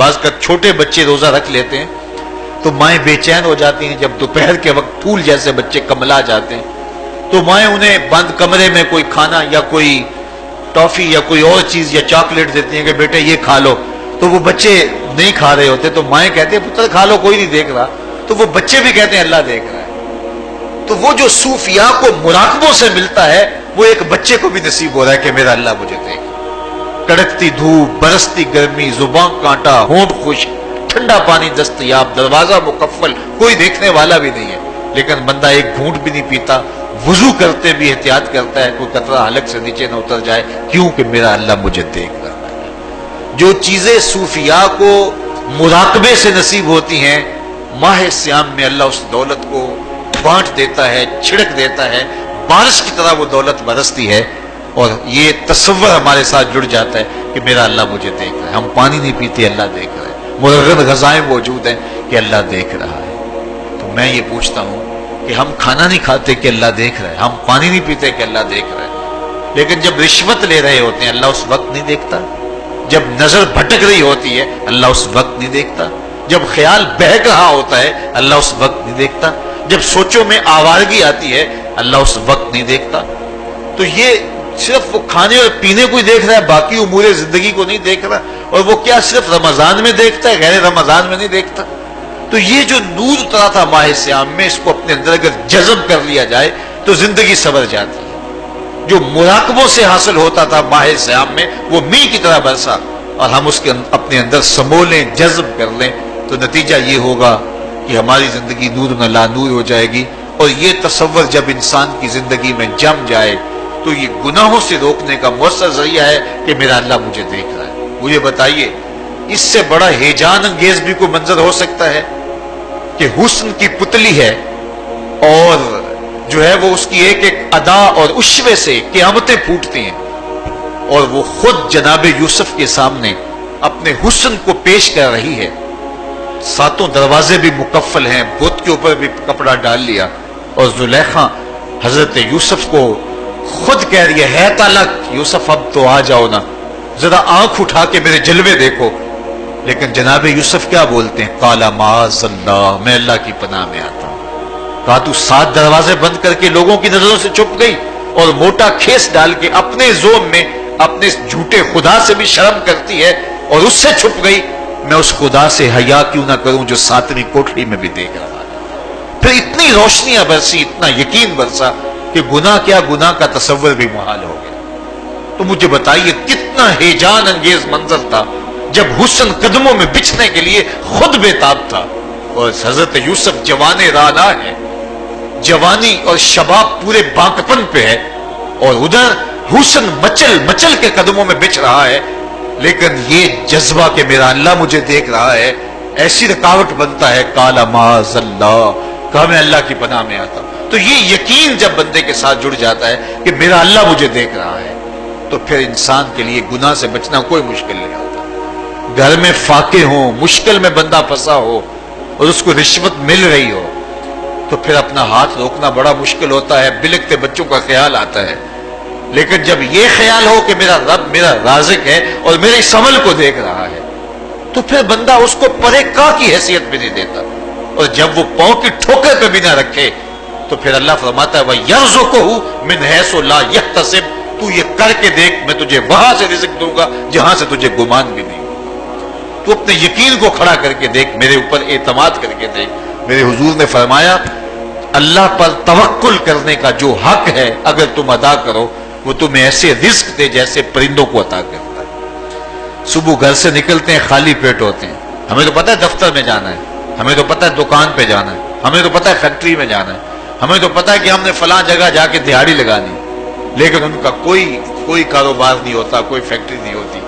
بعض کا چھوٹے بچے روزہ رکھ لیتے ہیں تو مائیں بے چین ہو جاتی ہیں، جب دوپہر کے وقت پھول جیسے بچے کملا جاتے ہیں تو مائیں انہیں بند کمرے میں کوئی کھانا یا کوئی ٹافی یا کوئی اور چیز یا چاکلیٹ دیتی ہیں کہ بیٹے یہ کھا لو، تو وہ بچے نہیں کھا رہے ہوتے تو مائیں کہتے ہیں پتر کھا لو کوئی نہیں دیکھ رہا، تو وہ بچے بھی کہتے ہیں اللہ دیکھ رہا ہے۔ تو وہ جو صوفیاء کو مراقبوں سے ملتا ہے وہ ایک بچے کو بھی نصیب ہو رہا ہے کہ میرا اللہ مجھے دیکھ، کڑکتی دھوپ، برستی گرمی، زبان کانٹا، ہونٹ خشک، ٹھنڈا پانی دستیاب، دروازہ مقفل، کوئی دیکھنے والا بھی نہیں ہے، لیکن بندہ ایک گھونٹ بھی نہیں پیتا، وضو کرتے بھی احتیاط کرتا ہے کوئی قطرہ حلق سے نیچے نہ اتر جائے، کیوں کہ میرا اللہ مجھے دیکھ رہا ہے۔ جو چیزیں صوفیاء کو مراقبے سے نصیب ہوتی ہیں، ماہ سیام میں اللہ اس دولت کو بانٹ دیتا ہے، چھڑک دیتا ہے، بارش کی طرح وہ دولت برستی ہے، اور یہ تصور ہمارے ساتھ جڑ جاتا ہے کہ میرا اللہ مجھے دیکھ رہا ہے۔ ہم پانی نہیں پیتے، اللہ دیکھ رہا ہے، مرغن غذائیں موجود ہیں کہ اللہ دیکھ رہا ہے۔ تو میں یہ پوچھتا ہوں کہ ہم کھانا نہیں کھاتے کہ اللہ دیکھ رہا ہے، ہم پانی نہیں پیتے کہ اللہ دیکھ رہا ہے، لیکن جب رشوت لے رہے ہوتے ہیں اللہ اس وقت نہیں دیکھتا، جب نظر بھٹک رہی ہوتی ہے اللہ اس وقت نہیں دیکھتا، جب خیال بہک رہا ہوتا ہے اللہ اس وقت نہیں دیکھتا، جب سوچوں میں آوارگی آتی ہے اللہ اس وقت نہیں دیکھتا۔ تو یہ صرف وہ کھانے اور پینے کو ہی دیکھ رہا ہے، باقی امور زندگی کو نہیں دیکھ رہا، اور وہ کیا صرف رمضان میں دیکھتا ہے، غیر رمضان میں نہیں دیکھتا۔ تو یہ جو نور اترا تھا ماہ سیام میں، اس کو اپنے اندر اگر جذب کر لیا جائے تو زندگی سنور جاتی ہے۔ جو مراقبوں سے حاصل ہوتا تھا ماہ سیام میں وہ میل کی طرح برسا، اور ہم اس کے اپنے اندر سمولیں، جذب کر لیں تو نتیجہ یہ ہوگا کہ ہماری زندگی نور نہ لا نور ہو جائے گی۔ اور یہ تصور جب انسان کی زندگی میں جم جائے تو یہ گناہوں سے روکنے کا مؤثر ذریعہ ہے کہ میرا اللہ مجھے دیکھ رہا ہے۔ مجھے بتائیے اس سے بڑا ہیجان انگیز بھی کوئی منظر ہو سکتا ہے کہ حسن کی پتلی ہے اور جو ہے وہ اس کی ایک ایک ادا اور اشوے سے قیامتیں پھوٹتی ہیں، اور وہ خود جناب یوسف کے سامنے اپنے حسن کو پیش کر رہی ہے، ساتوں دروازے بھی مکفل ہیں، بت کے اوپر بھی کپڑا ڈال لیا، اور زلیخا حضرت یوسف کو خود کہہ رہی ہے تالک یوسف اب تو آ جاؤ نا، ذرا آنکھ اٹھا کے میرے جلوے دیکھو۔ لیکن جناب یوسف کیا بولتے ہیں؟ قال معاذ اللہ، میں اللہ کی پناہ میں آتا ہوں۔ کہا تو 7 دروازے بند کر کے لوگوں کی نظروں سے چھپ گئی اور موٹا کھیس ڈال کے اپنے زوم میں اپنے جھوٹے خدا سے بھی شرم کرتی ہے اور اس سے چھپ گئی، میں اس خدا سے حیا کیوں نہ کروں جو 7ویں کوٹھری میں بھی دیکھ رہا ہے۔ پھر اتنی روشنیاں برسی، اتنا یقین برسا کہ گناہ کیا، گناہ کا تصور بھی محال ہو گیا۔ تو مجھے بتائیے کتنا ہیجان انگیز منظر تھا جب حسن قدموں میں بچھنے کے لیے خود بے تاب تھا، اور حضرت یوسف جوان رانا ہے، جوانی اور شباب پورے باقپن پہ ہے، اور ادھر حسن مچل مچل کے قدموں میں بچھ رہا ہے، لیکن یہ جذبہ کہ میرا اللہ مجھے دیکھ رہا ہے ایسی رکاوٹ بنتا ہے۔ قال معاذ اللہ، کہا میں اللہ کی پناہ میں آتا ہوں۔ تو یہ یقین جب بندے کے ساتھ جڑ جاتا ہے کہ میرا اللہ مجھے دیکھ رہا ہے تو پھر انسان کے لیے گناہ سے بچنا کوئی مشکل نہیں ہوتا۔ گھر میں فاقے ہوں، مشکل میں بندہ پھنسا ہو اور اس کو رشوت مل رہی ہو تو پھر اپنا ہاتھ روکنا بڑا مشکل ہوتا ہے، بلکتے بچوں کا خیال آتا ہے، لیکن جب یہ خیال ہو کہ میرا رب میرا رازق ہے اور میرے اس عمل کو دیکھ رہا ہے تو پھر بندہ اس کو پرے کا کی حیثیت بھی نہیں دیتا، اور جب وہ پاؤں کی ٹھوکر پہ بھی نہ رکھے تو پھر اللہ فرماتا ہے وَيَرْزُقُهُ مِنْ حَيْثُ لَا يَحْتَسِبُ، تو یہ کر کے دیکھ میں تجھے وہاں سے رزق دوں گا جہاں سے تجھے گمان بھی نہیں۔ تو اپنے یقین کو کھڑا کر کے دیکھ، میرے اوپر اعتماد کر کے دیکھ۔ میرے حضور نے فرمایا اللہ پر توکل کرنے کا جو حق ہے اگر تم ادا کرو وہ تمہیں ایسے رزق دے جیسے پرندوں کو عطا کرتا ہے۔ صبح گھر سے نکلتے ہیں خالی پیٹ ہوتے ہیں، ہمیں تو پتہ ہے دفتر میں جانا ہے، ہمیں تو پتہ ہے دکان پہ جانا ہے، ہمیں تو پتہ ہے فیکٹری میں جانا ہے، ہمیں تو پتہ ہے کہ ہم نے فلاں جگہ جا کے دہاڑی لگانی، لیکن ان کا کوئی کاروبار نہیں ہوتا، کوئی فیکٹری نہیں ہوتی۔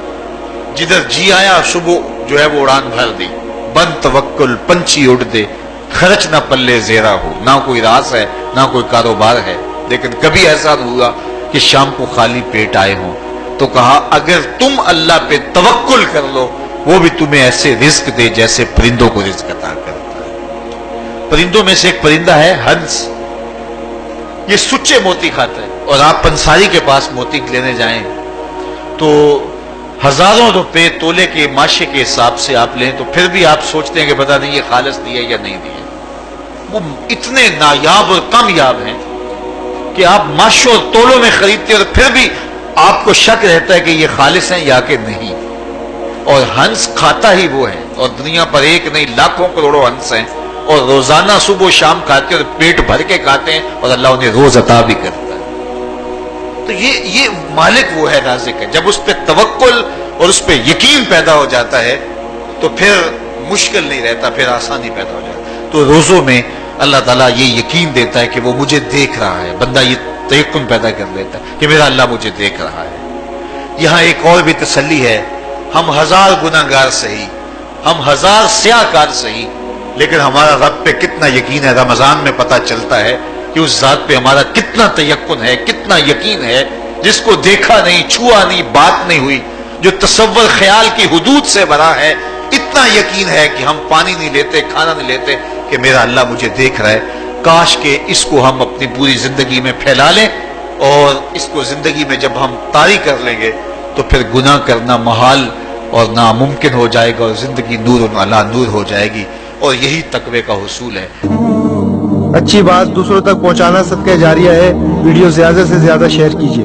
جدھر جی آیا صبح جو ہے وہ اڑان بھر دی، بند توکل پنچھی اڑ دے، خرچ نہ پلے زیرا ہو، نہ کوئی راس ہے نہ کوئی کاروبار ہے۔ لیکن کبھی ایسا ہوا کہ شام کو خالی پیٹ آئے ہوں تو کہا اگر تم اللہ پہ توکل کر لو وہ بھی تمہیں ایسے رزق دے جیسے پرندوں کو رزق عطا کرتا ہے۔ پرندوں میں سے ایک پرندہ ہے ہنس، یہ سچے موتی کھاتا ہے، اور آپ پنساری کے پاس موتی لینے جائیں تو ہزاروں روپے تولے کے ماشے کے حساب سے آپ لیں تو پھر بھی آپ سوچتے ہیں کہ پتہ نہیں یہ خالص دیا یا نہیں دیا. وہ اتنے نایاب اور کامیاب ہیں کہ آپ ماشوں اور تولوں میں خریدتے ہیں اور پھر بھی آپ کو شک رہتا ہے کہ یہ خالص ہیں یا کہ نہیں. اور ہنس کھاتا ہی وہ ہے، اور دنیا پر ایک نہیں لاکھوں کروڑوں ہنس ہیں، اور روزانہ صبح و شام کھاتے ہیں اور پیٹ بھر کے کھاتے ہیں، اور اللہ انہیں روز عطا بھی کرتا ہے. تو یہ مالک وہ ہے، رازق ہے. جب اس پہ توکل اور اس پہ یقین پیدا ہو جاتا ہے تو پھر مشکل نہیں رہتا، پھر آسانی پیدا ہو جاتا ہے. تو روزوں میں اللہ تعالیٰ یہ یقین دیتا ہے کہ وہ مجھے دیکھ رہا ہے. بندہ یہ تیقن پیدا کر لیتا ہے کہ میرا اللہ مجھے دیکھ رہا ہے. یہاں ایک اور بھی تسلی ہے، ہم ہزار گناہ گار سہی، ہم ہزار سیاہ کار سہی، لیکن ہمارا رب پہ کتنا یقین ہے رمضان میں پتہ چلتا ہے کہ اس ذات پہ ہمارا کتنا تیقن ہے، کتنا یقین ہے، جس کو دیکھا نہیں، چھوا نہیں، بات نہیں ہوئی، جو تصور خیال کی حدود سے بھرا ہے. اتنا یقین ہے کہ ہم پانی نہیں لیتے، کھانا نہیں لیتے کہ میرا اللہ مجھے دیکھ رہا ہے. کاش کہ اس کو ہم اپنی پوری زندگی میں پھیلا لیں، اور اس کو زندگی میں جب ہم طاری کر لیں گے تو پھر گناہ کرنا محال اور ناممکن ہو جائے گا، اور زندگی نور علی نور ہو جائے گی. اور یہی تقوی کا حصول ہے. اچھی بات دوسروں تک پہنچانا صدقہ جاریہ ہے. ویڈیو زیادہ سے زیادہ شیئر کیجیے.